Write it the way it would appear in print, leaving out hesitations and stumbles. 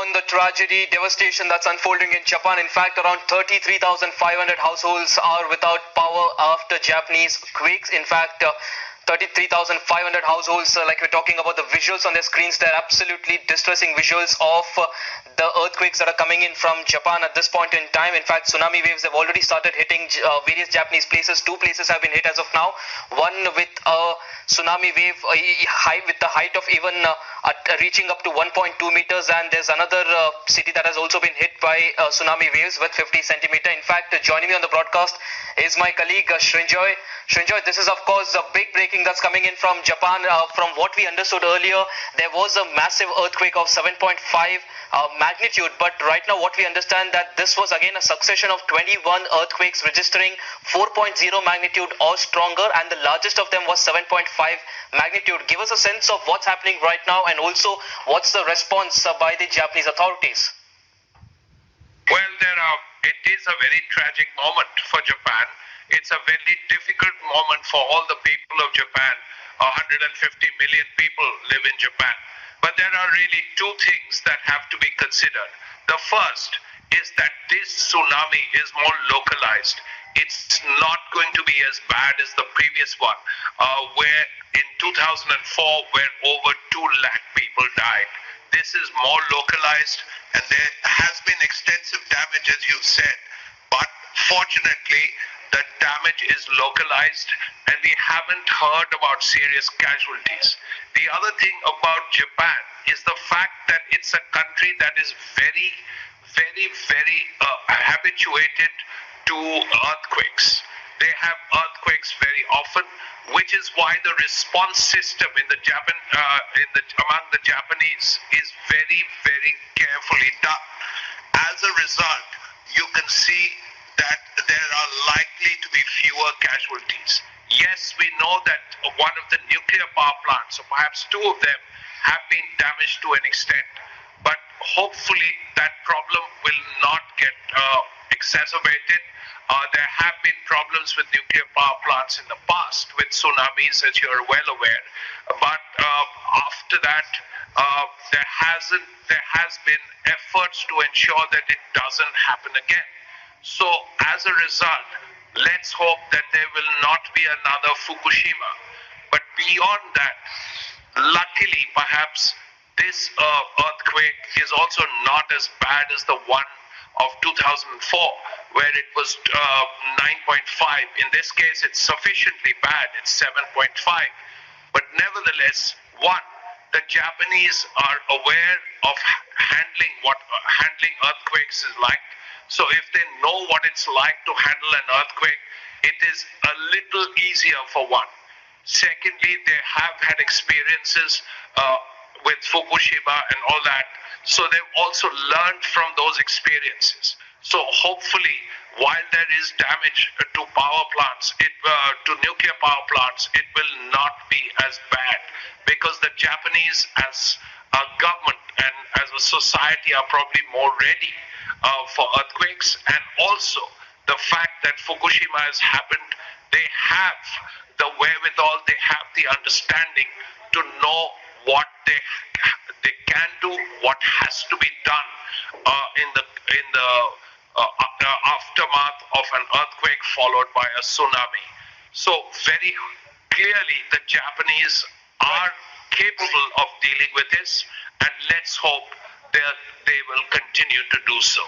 on the tragedy, devastation that's unfolding in Japan. In fact, around 33,500 households are without power after Japanese quakes. In fact, 33,500 households, like we're talking about the visuals on their screens, they're absolutely distressing visuals of the earthquakes that are coming in from Japan at this point in time. In fact, tsunami waves have already started hitting various Japanese places. Two places have been hit as of now. One with a tsunami wave with the height of even reaching up to 1.2 meters, and there's another city that has also been hit by tsunami waves with 50 centimeter. In fact, joining me on the broadcast is my colleague Shrinjoy. Shrinjoy, this is of course a big breaking that's coming in from Japan. From what we understood earlier, there was a massive earthquake of 7.5 magnitude, but right now what we understand that this was again a succession of 21 earthquakes registering 4.0 magnitude or stronger, and the largest of them was 7.5 magnitude. Give us a sense of what's happening right now, and also what's the response by the Japanese authorities? Well, it is a very tragic moment for Japan. It's a very difficult moment for all the people of Japan. 150 million people live in Japan. But there are really two things that have to be considered. The first is that this tsunami is more localized. It's not going to be as bad as the previous one, where in 2004, where over 2 lakh people died. This is more localized, and there has been extensive damage, as you've said. But fortunately, the damage is localized, and we haven't heard about serious casualties. The other thing about Japan is the fact that it's a country that is very, very, very habituated to earthquakes. They have earthquakes very often, which is why the response system in the among the Japanese is very, very carefully done. As a result, you can see that there are likely to be fewer casualties. Yes, we know that one of the nuclear power plants, or perhaps two of them, have been damaged to an extent. But hopefully that problem will not get exacerbated. There have been problems with nuclear power plants in the past with tsunamis, as you're well aware. But after that, there has been efforts to ensure that it doesn't happen again. So as a result, let's hope that there will not be another Fukushima. But beyond that, luckily perhaps this earthquake is also not as bad as the one of 2004, where it was 9.5. In this case, it's sufficiently bad. It's 7.5. But nevertheless, the Japanese are aware of handling earthquakes is like. So if they know what it's like to handle an earthquake, it is a little easier for one. Secondly, they have had experiences with Fukushima and all that. So they've also learned from those experiences. So hopefully, while there is damage to power plants, to nuclear power plants, it will not be as bad, because the Japanese as a government and as a society are probably more ready for earthquakes. And also the fact that Fukushima has happened, they have the wherewithal, they have the understanding to know what they can do, what has to be done in the aftermath of an earthquake followed by a tsunami. So very clearly the Japanese are capable of dealing with this, and let's hope that they will continue to do so.